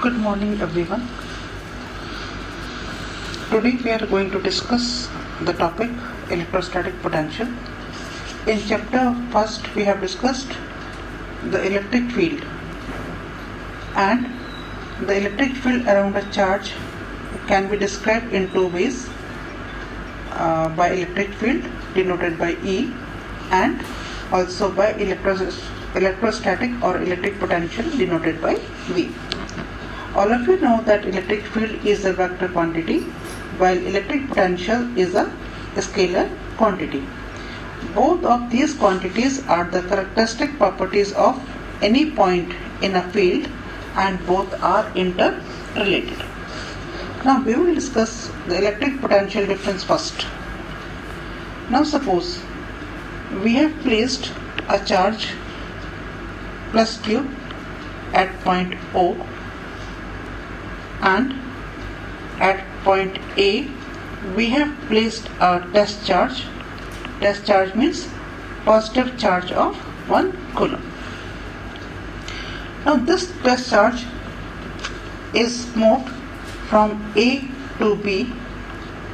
Good morning everyone. Today we are going to discuss the topic electrostatic potential. In chapter first we have discussed the electric field, and the electric field around a charge can be described in two ways, by electric field denoted by E and also by electrostatic or electric potential denoted by V. All of you know that electric field is a vector quantity while electric potential is a scalar quantity. Both of these quantities are the characteristic properties of any point in a field and both are interrelated. Now we will discuss the electric potential difference first. Now suppose we have placed a charge plus Q at point O, and at point A we have placed a test charge. Test charge means positive charge of 1 coulomb. Now this test charge is moved from A to B,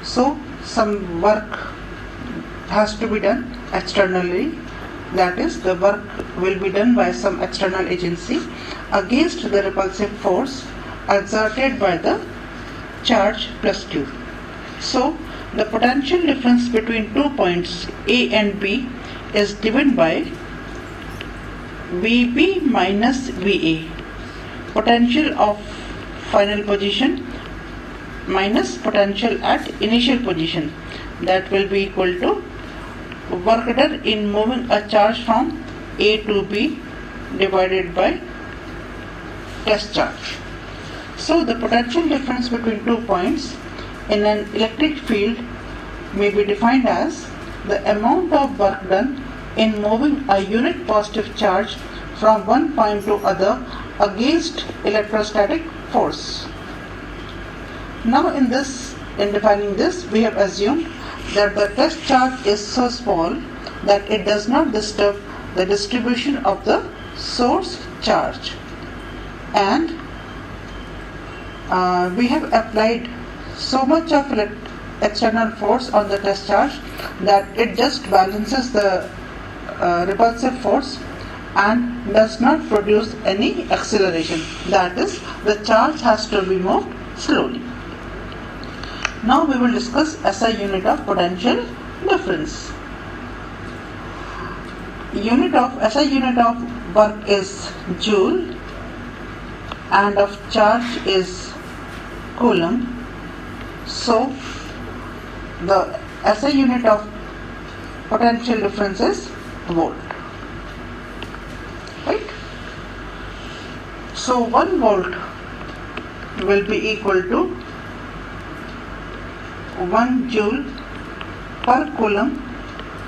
so some work has to be done externally, that is the work will be done by some external agency against the repulsive force exerted by the charge plus Q. So the potential difference between 2 points A and B is given by VB minus VA, potential of final position minus potential at initial position, that will be equal to work done in moving a charge from A to B divided by test charge. So the potential difference between 2 points in an electric field may be defined as the amount of work done in moving a unit positive charge from one point to other against electrostatic force. Now in defining this, we have assumed that the test charge is so small that it does not disturb the distribution of the source charge, and we have applied so much of external force on the test charge that it just balances the repulsive force and does not produce any acceleration, that is the charge has to be moved slowly. Now we will discuss SI unit of potential difference. SI unit of work is joule and of charge is coulomb. So the SI unit of potential difference is volt. Right? So 1 volt will be equal to 1 joule per coulomb,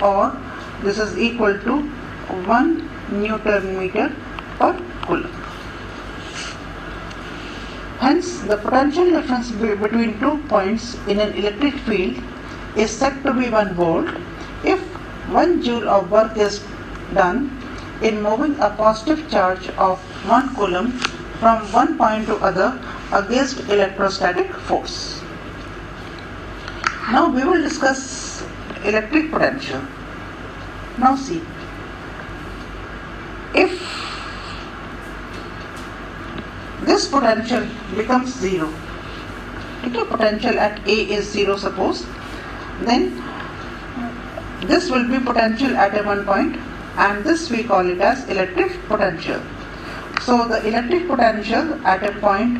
or this is equal to 1 Newton meter per coulomb. Hence, the potential difference between 2 points in an electric field is said to be 1 volt if 1 joule of work is done in moving a positive charge of 1 coulomb from one point to other against electrostatic force. Now we will discuss electric potential. Now see, if this potential becomes 0, okay, potential at A is 0 suppose, then this will be potential at a one point, and this we call it as electric potential. So the electric potential at a point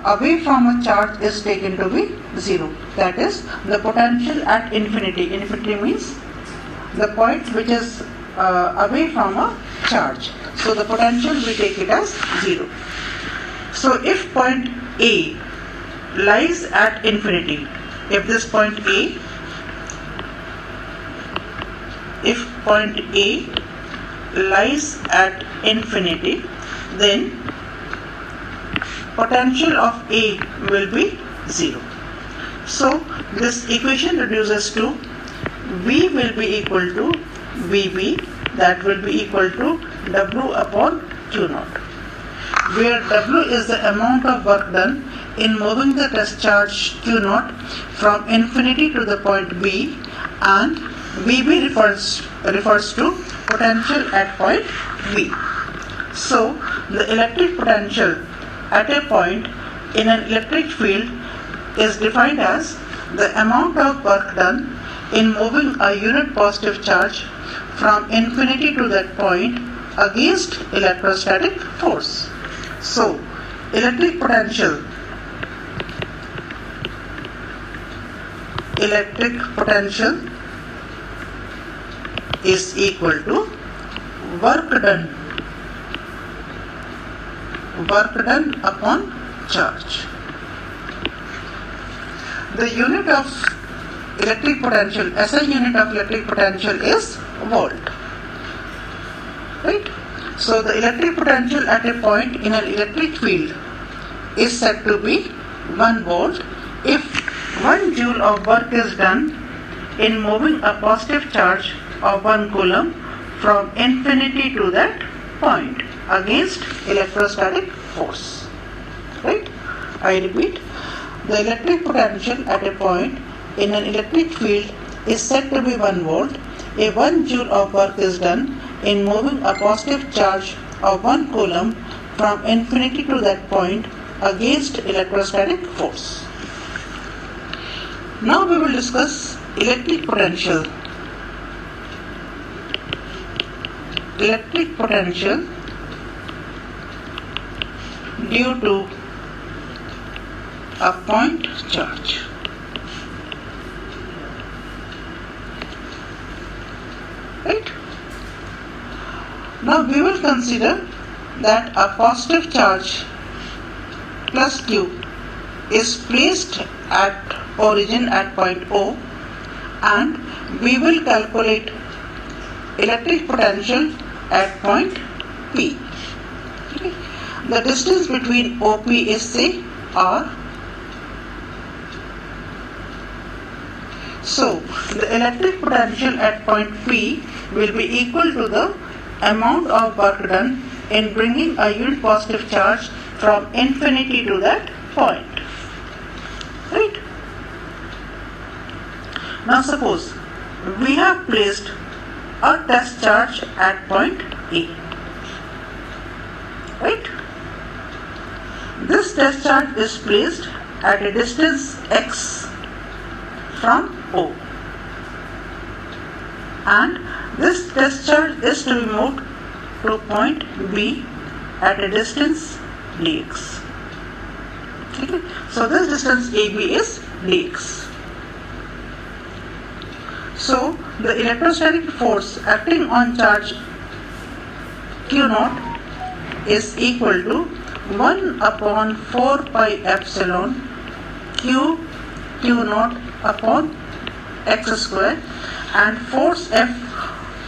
away from a charge is taken to be 0, that is the potential at infinity. Infinity means the point which is away from a charge, so the potential we take it as 0. So if point A lies at infinity, if point A lies at infinity, then potential of A will be 0. So this equation reduces to V will be equal to VB, that will be equal to W upon Q naught. where W is the amount of work done in moving the test charge Q0 from infinity to the point B, and VB refers to potential at point B. So, the electric potential at a point in an electric field is defined as the amount of work done in moving a unit positive charge from infinity to that point against electrostatic force. So, electric potential is equal to work done upon charge. The unit of electric potential, SI unit of electric potential is volt. Right? So the electric potential at a point in an electric field is said to be 1 volt if 1 joule of work is done in moving a positive charge of 1 coulomb from infinity to that point against electrostatic force. Right? I repeat, the electric potential at a point in an electric field is said to be 1 volt if 1 joule of work is done in moving a positive charge of 1 coulomb from infinity to that point against electrostatic force. Now we will discuss electric potential. Electric potential due to a point charge. Right? Now we will consider that a positive charge plus Q is placed at origin at point O, and we will calculate electric potential at point P. Okay. The distance between OP is say R. So the electric potential at point P will be equal to the amount of work done in bringing a unit positive charge from infinity to that point. Right? Now suppose we have placed a test charge at point A. Right? This test charge is placed at a distance x from O, and this test charge is to be moved to point B at a distance dx. Okay. So this distance AB is dx. So the electrostatic force acting on charge Q0 is equal to 1 upon 4 pi epsilon Q0 upon x square, and force F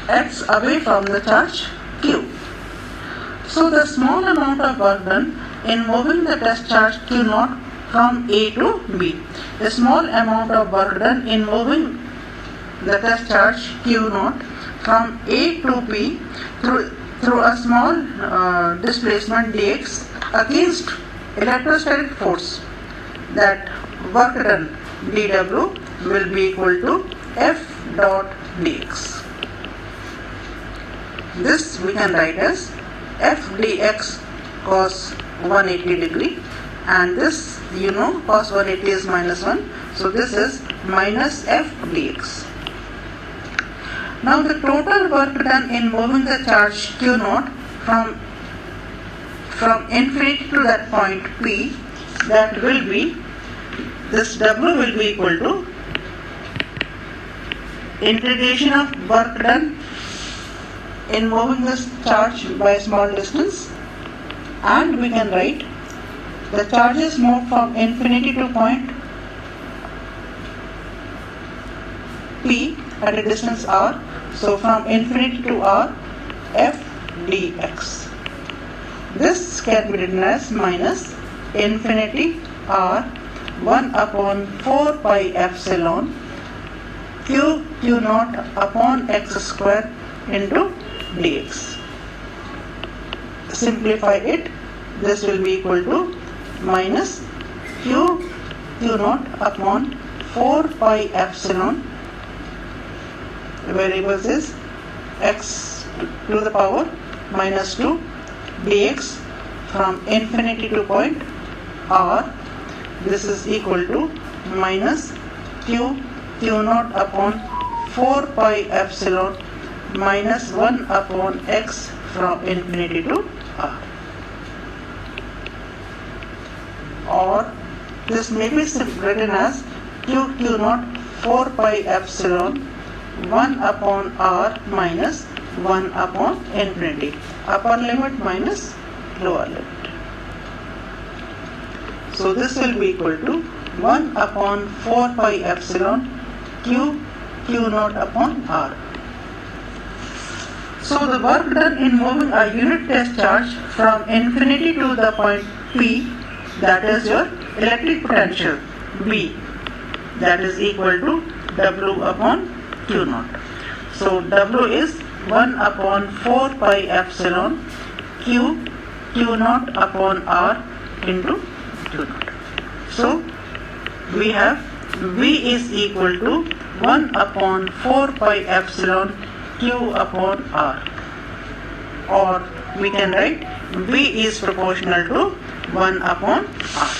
acts away from the charge Q. So the small amount of work done in moving the test charge Q0 from A to B. The small amount of work done in moving the test charge Q0 from A to B through a small displacement dx against electrostatic force, that work done dW will be equal to F dot dx. This we can write as F dx cos 180 degree, and this cos 180 is minus 1, so this is minus F dx. Now the total work done in moving the charge Q0 from infinity to that point P, that will be, this W will be equal to integration of work done in moving this charge by a small distance, and we can write the charges moved from infinity to point P at a distance R. So from infinity to R, F dx. This can be written as minus infinity R 1 upon 4 pi epsilon Q0 upon x square into dx. Simplify it, this will be equal to minus q naught upon 4 pi epsilon, variables is x to the power minus 2 dx from infinity to point r. This is equal to minus q naught upon 4 pi epsilon minus 1 upon x from infinity to r. Or this may be written as q naught 4 pi epsilon 1 upon r minus 1 upon infinity, upper limit minus lower limit. So this will be equal to 1 upon 4 pi epsilon q naught upon r. So the work done in moving a unit test charge from infinity to the point P, that is your electric potential B, that is equal to W upon Q naught. So W is 1 upon 4 pi epsilon Q naught upon R into Q naught. So we have V is equal to 1 upon 4 pi epsilon Q upon R, or we can write V is proportional to 1 upon R.